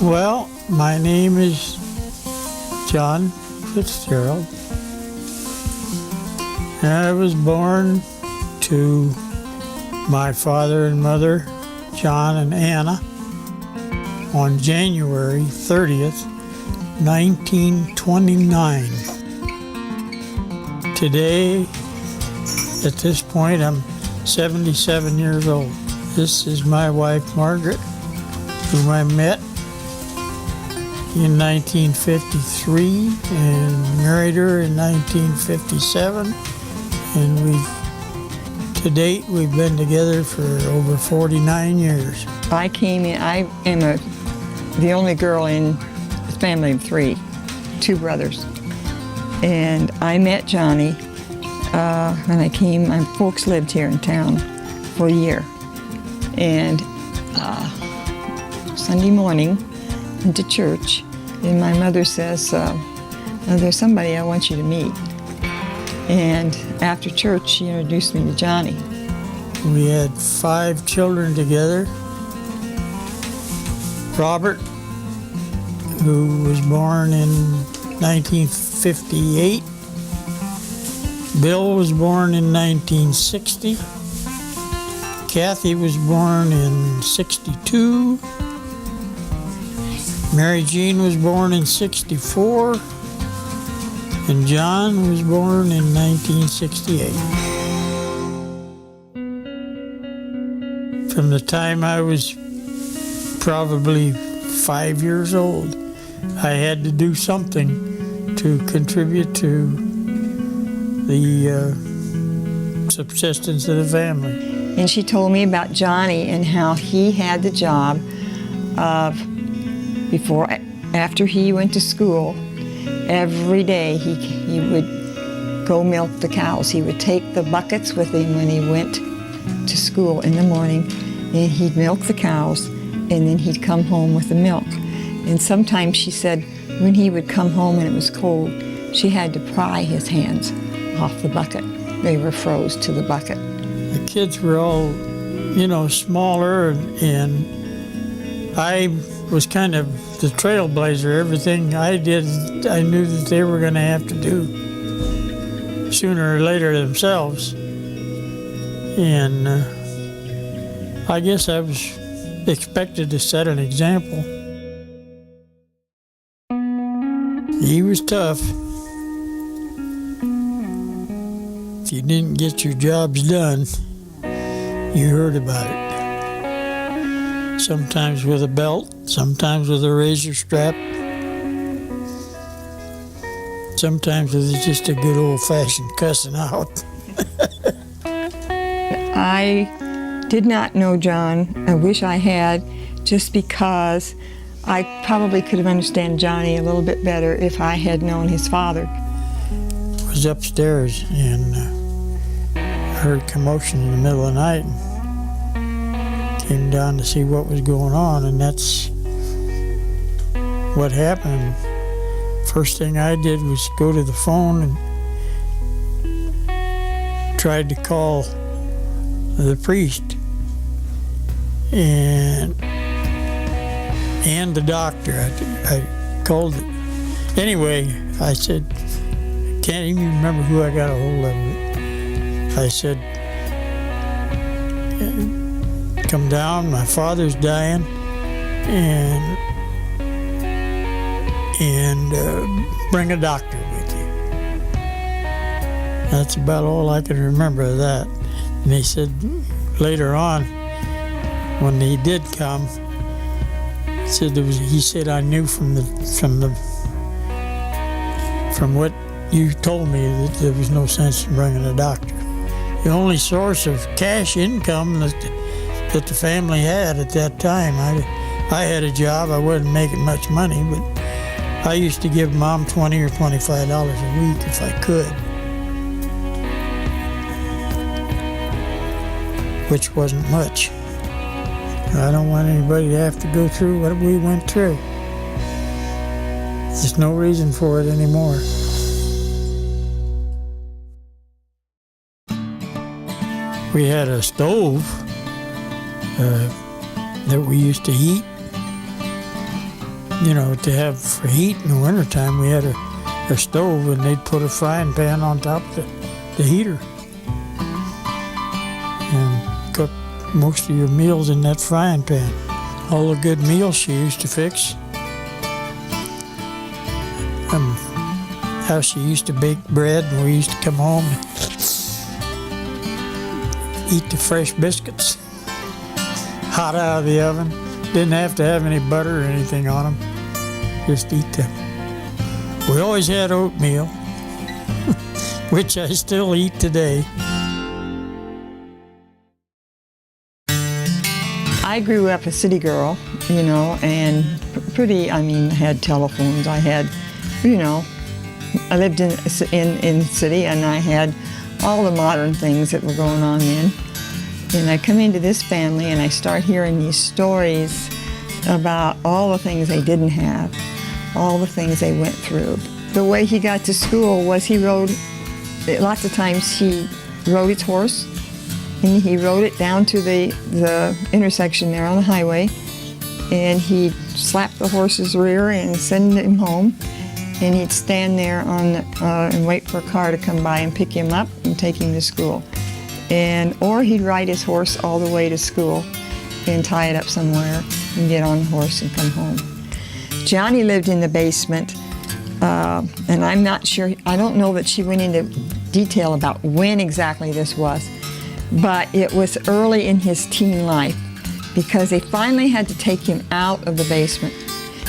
Well, my name is John Fitzgerald. And I was born to my father and mother, John and Anna, on January 30th, 1929. Today, at this point, I'm 77 years old. This is my wife, Margaret, whom I met in 1953 and married her in 1957. And to date, we've been together for over 49 years. I came in, I am the only girl in a family of three, two brothers. And I met Johnny when I came. My folks lived here in town for a year. And Sunday morning, went to church, and my mother says, there's somebody I want you to meet. And after church, she introduced me to Johnny. We had 5 children together. Robert, who was born in 1958. Bill was born in 1960. Kathy was born in 62. Mary Jean was born in 64. And John was born in 1968. From the time I was probably 5 years old, I had to do something to contribute to the subsistence of the family. And she told me about Johnny and how he had the job of, after he went to school, every day he would go milk the cows. He would take the buckets with him when he went to school in the morning, and he'd milk the cows, and then he'd come home with the milk. And sometimes she said when he would come home and it was cold, she had to pry his hands off the bucket. They were froze to the bucket. The kids were all, smaller, and I was kind of the trailblazer. Everything I did, I knew that they were going to have to do sooner or later themselves. And I guess I was expected to set an example. He was tough. If you didn't get your jobs done, you heard about it. Sometimes with a belt, sometimes with a razor strap, sometimes with just a good old-fashioned cussing out. I did not know John. I wish I had, just because I probably could have understood Johnny a little bit better if I had known his father. I was upstairs and heard commotion in the middle of the night. Came down to see what was going on, and that's what happened. First thing I did was go to the phone and tried to call the priest and the doctor. I called it. Anyway, I said, I can't even remember who I got a hold of. I said, come down, my father's dying, and bring a doctor with you. That's about all I can remember of that. And he said later on, when he did come, he said I knew from what you told me that there was no sense in bringing a doctor. The only source of cash income that the family had at that time. I had a job. I wasn't making much money, but I used to give Mom $20 or $25 a week if I could, which wasn't much. I don't want anybody to have to go through what we went through. There's no reason for it anymore. We had a stove that we used to heat. you know, to have for heat in the wintertime, we had a stove, and they'd put a frying pan on top of the heater and cook most of your meals in that frying pan. All the good meals she used to fix. How she used to bake bread, and we used to come home and eat the fresh biscuits hot out of the oven. Didn't have to have any butter or anything on them. Just eat them. We always had oatmeal, which I still eat today. I grew up a city girl, you know, and had telephones. I had, you know, I lived in city, and I had all the modern things that were going on then. And I come into this family, and I start hearing these stories about all the things they didn't have, all the things they went through. The way he got to school was he rode, lots of times he rode his horse, and he rode it down to the intersection there on the highway, and he'd slap the horse's rear and send him home, and he'd stand there and wait for a car to come by and pick him up and take him to school. Or he'd ride his horse all the way to school and tie it up somewhere and get on the horse and come home. Johnny lived in the basement, and I'm not sure, I don't know that she went into detail about when exactly this was, but it was early in his teen life, because they finally had to take him out of the basement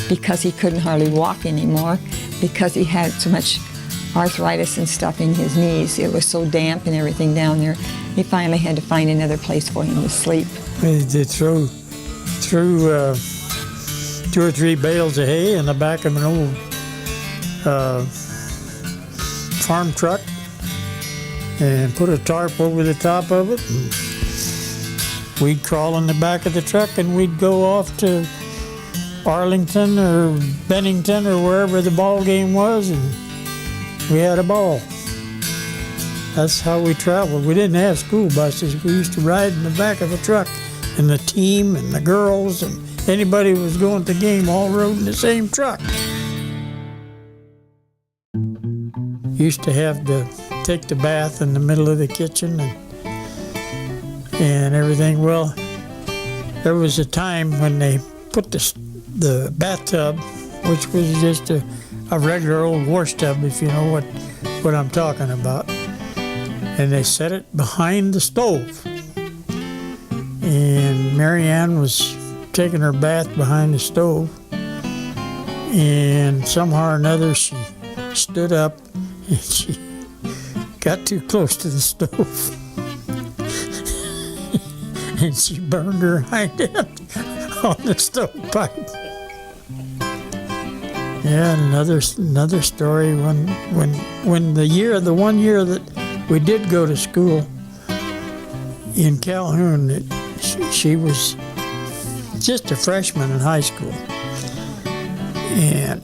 because he couldn't hardly walk anymore, because he had so much arthritis and stuff in his knees. It was so damp and everything down there. He finally had to find another place for him to sleep. They threw 2 or 3 bales of hay in the back of an old farm truck and put a tarp over the top of it. And we'd crawl in the back of the truck, and we'd go off to Arlington or Bennington or wherever the ball game was, and we had a ball. That's how we traveled. We didn't have school buses. We used to ride in the back of a truck, and the team and the girls and anybody who was going to the game all rode in the same truck. Used to have to take the bath in the middle of the kitchen and everything. Well, there was a time when they put the bathtub, which was just a regular old wash tub, if you know what I'm talking about, and they set it behind the stove. And Mary Ann was taking her bath behind the stove, and somehow or another she stood up and she got too close to the stove and she burned her hind end on the stovepipe. Yeah, and another story when the 1 year that we did go to school in Calhoun, she was just a freshman in high school, and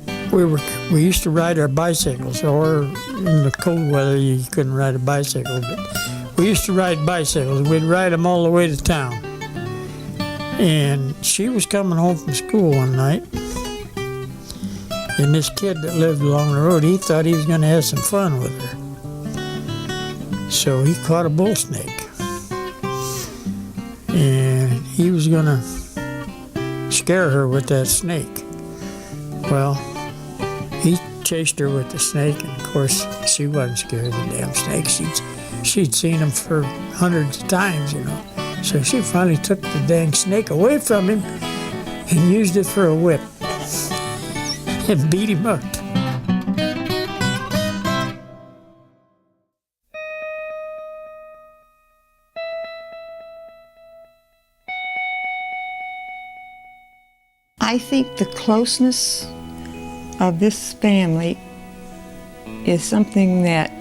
we used to ride our bicycles, or in the cold weather you couldn't ride a bicycle, but we used to ride bicycles. We'd ride them all the way to town. And she was coming home from school one night, and this kid that lived along the road, he thought he was going to have some fun with her. So he caught a bull snake, and he was going to scare her with that snake. Well, he chased her with the snake, and of course she wasn't scared of the damn snake. She'd seen him for hundreds of times, you know. So she finally took the dang snake away from him and used it for a whip and beat him up. I think the closeness of this family is something that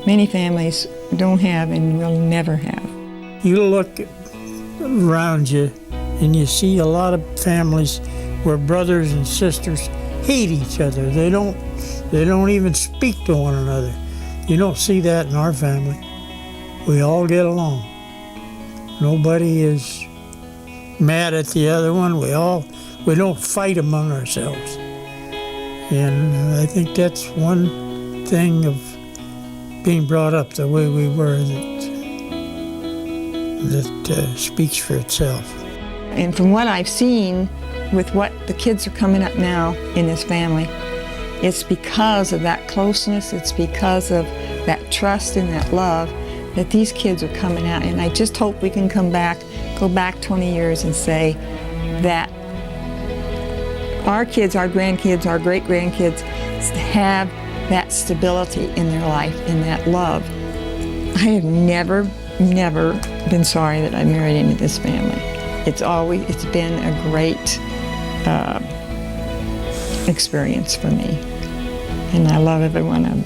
many families don't have and will never have. You look around you and you see a lot of families where brothers and sisters hate each other. They don't even speak to one another. You don't see that in our family. We all get along. Nobody is mad at the other one. We all we don't fight among ourselves. And I think that's one thing of being brought up the way we were that speaks for itself. And from what I've seen with what the kids are coming up now in this family, it's because of that closeness, it's because of that trust and that love that these kids are coming out. And I just hope we can go back 20 years and say that our kids, our grandkids, our great-grandkids have that stability in their life and that love. I have never been sorry that I married into this family. It's been a great experience for me, and I love every one of them.